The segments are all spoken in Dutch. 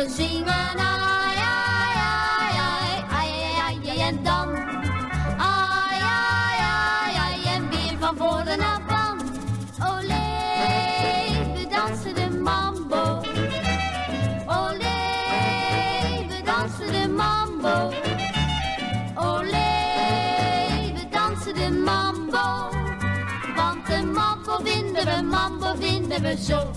We zingen ai, ai, ai, ai, ai, ai, ai, en dan. Ai, ai, ai, ai, en weer van voren naar van. Olé, we dansen de mambo. Olé, we dansen de mambo. Olé, we dansen de mambo. Want de mambo vinden we zo.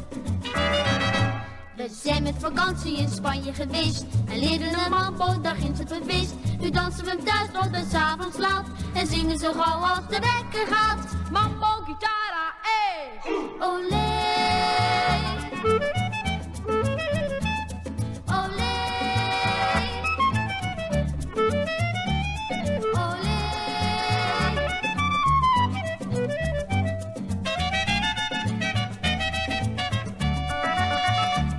We zijn met vakantie in Spanje geweest en leerden een mambo, daar ginds het bewist. Nu dansen we hem thuis tot het 's avonds laat en zingen zo gauw als de wekker gaat. Mambo, gitara, eh! Olé! Olé! Olé!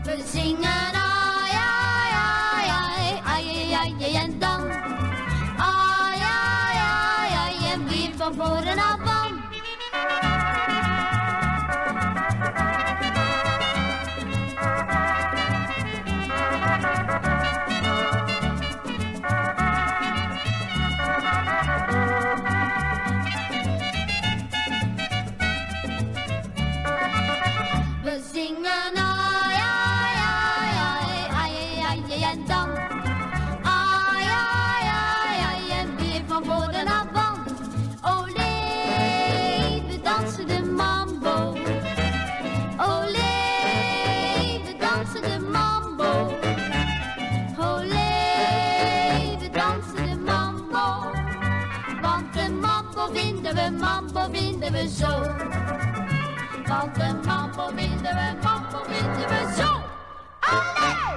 We zingen ai, ai, ai, ai, ai, ai, ai, en dan. Ai, ai, ai, ai, en weer van voren naar van. We zingen ai, ai, ai, ai, ai, ai, ai, en dan. Ai, ai, ai, ai, en weer van voren naar van. Olé, we dansen de mambo. Olé, we dansen de mambo. Olé, we dansen de mambo. Want de mambo vinden we zo. Want de mambo vinden we zo. Allee!